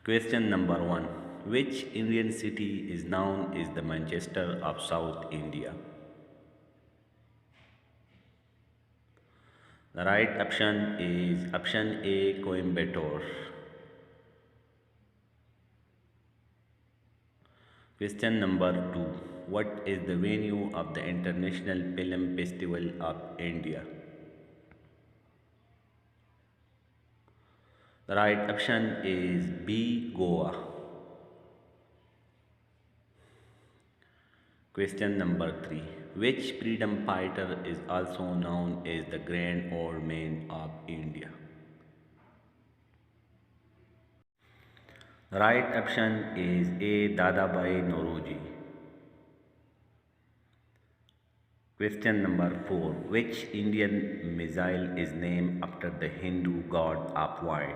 Question number 1. Which Indian city is known as the Manchester of South India? The right option is option A, Coimbatore. Question number 2. What is the venue of the International Film Festival of India? The right option is B, Goa. Question number 3. Which freedom fighter is also known as the Grand Old Man of India? The right option is A, Dadabhai Nauroji. Question number 4. Which Indian missile is named after the Hindu god of wind?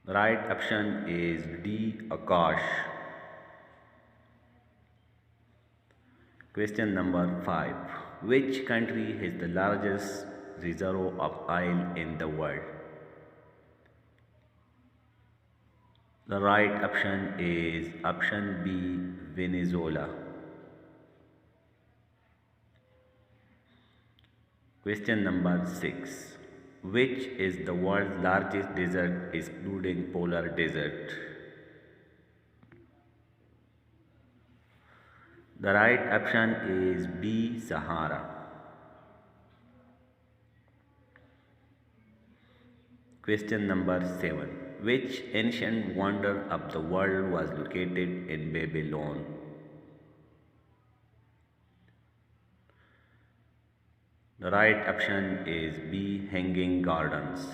The right option is D, Akash. Question number 5. Which country has the largest reserve of oil in the world? The right option is option B, Venezuela. Question number 6. Which is the world's largest desert excluding polar desert? The right option is B, Sahara. Question number 7. Which ancient wonder of the world was located in Babylon? The right option is B, Hanging Gardens.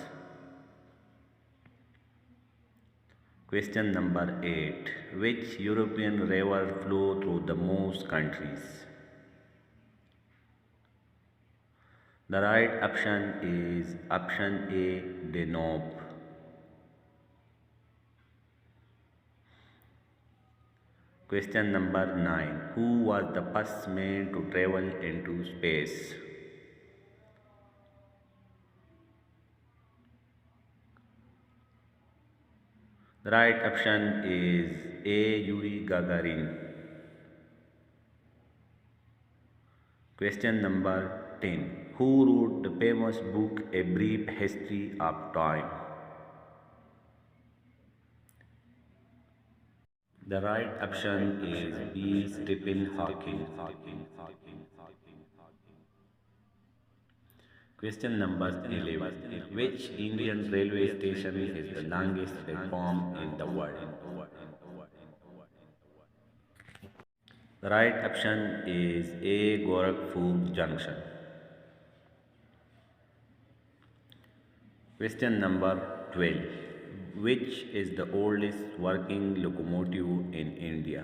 Question number 8. Which European river flow through the most countries? The right option is option A, Danube. Question number 9. Who was the first man to travel into space? The right option is A, Yuri Gagarin. Question number 10. Who wrote the famous book A Brief History of Time? The right option is B, Stephen Hawking. Question number 11. Which Indian railway station has the longest platform in the world? The right option is A, Gorakhpur Junction. Question number 12. Which is the oldest working locomotive in India?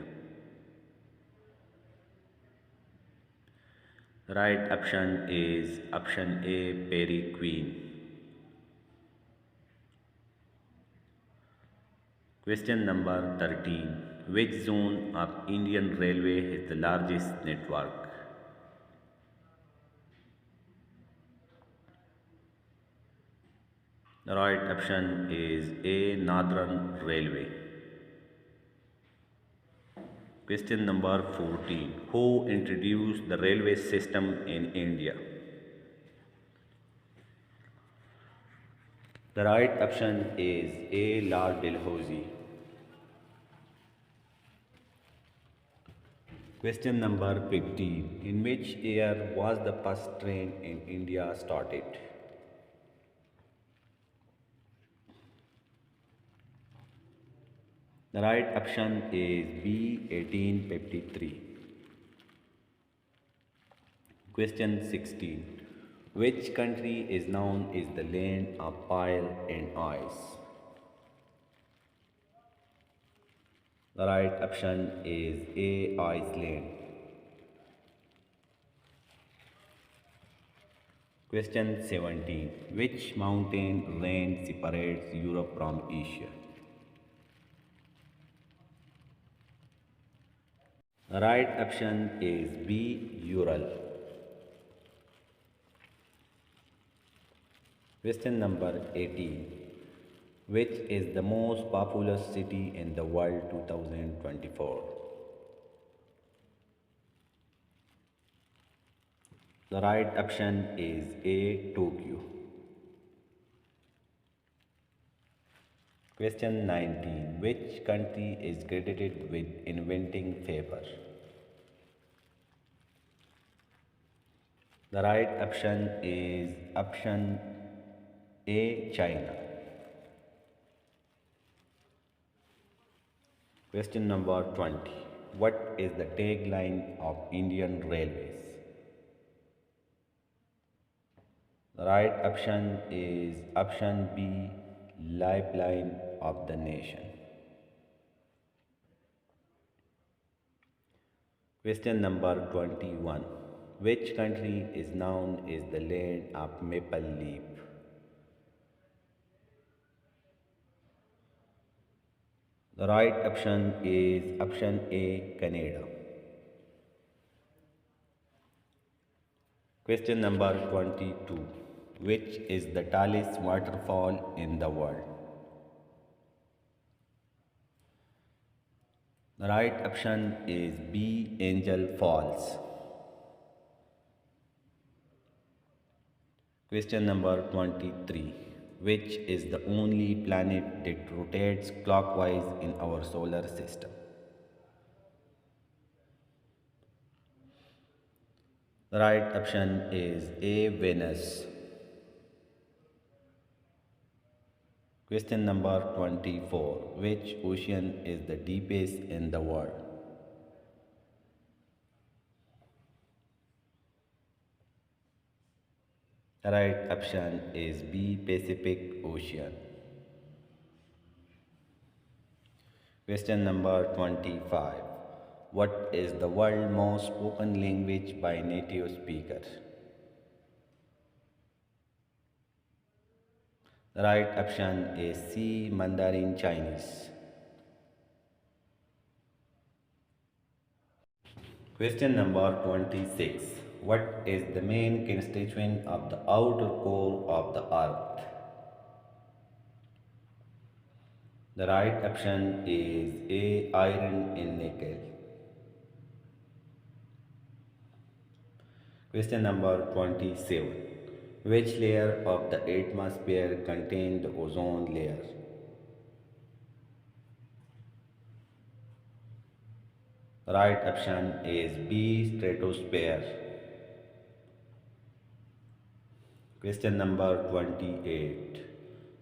The right option is option A, Perry Queen. Question number 13. Which zone of Indian Railway has the largest network? The right option is A, Northern Railway. Question number 14. Who introduced the railway system in India? The right option is A, Lord Dalhousie. Question number 15. In which year was the first train in India started? The right option is B, 1853. Question 16. Which country is known as the land of fire and ice? The right option is A, Iceland. Question 17. Which mountain range separates Europe from Asia? The right option is B, Ural. Question number 18. Which is the most populous city in the world 2024? The right option is A. Tokyo. Question 19. Which country is credited with inventing paper? The right option is option A. China. Question number 20. What is the tagline of Indian Railways? The right option is option B. Lifeline of the nation. Question number 21. Which country is known as the land of maple leaf? The right option is option A. Canada. Question number 22. Which is the tallest waterfall in the world? The right option is B. Angel Falls. Question number 23. Which is the only planet that rotates clockwise in our solar system? The right option is A. Venus. Question number 24. Which ocean is the deepest in the world? The right option is B. Pacific Ocean. Question number 25. What is the world's most spoken language by native speakers? The right option is C. Mandarin Chinese. Question number 26. What is the main constituent of the outer core of the earth? The right option is A. Iron and nickel. Question number 27. Which layer of the atmosphere contains the ozone layer? The right option is B. Stratosphere. Question number 28.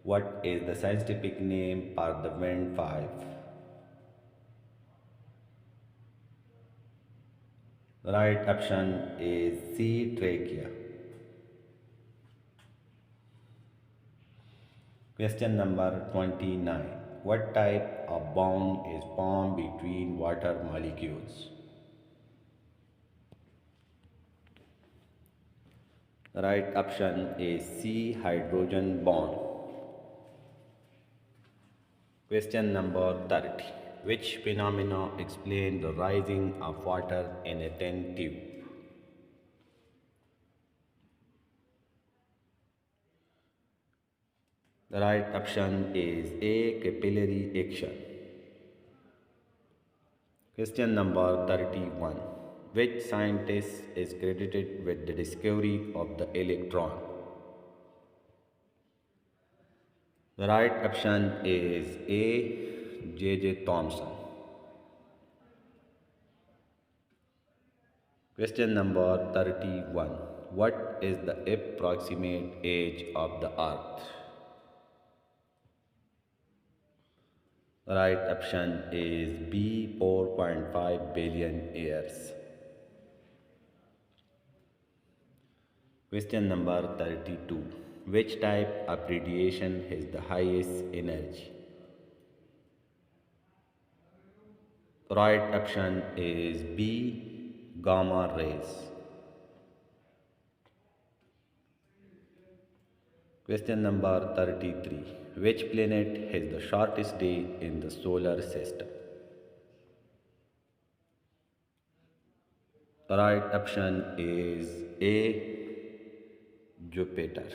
What is the scientific name for the wind five? The right option is C. Trachea. Question number 29. What type of bond is formed between water molecules? The right option is C. Hydrogen bond. Question number 30. Which phenomena explain the rising of water in a tin tube? The right option is A. Capillary action. Question number 31. Which scientist is credited with the discovery of the electron? The right option is A. J. Thomson. Question number 31. What is the approximate age of the earth? The right option is B. 4.5 billion years. Question number 32. Which type of radiation has the highest energy? The right option is B. Gamma rays. Question number 33. Which planet has the shortest day in the solar system? The right option is A. Jupiter.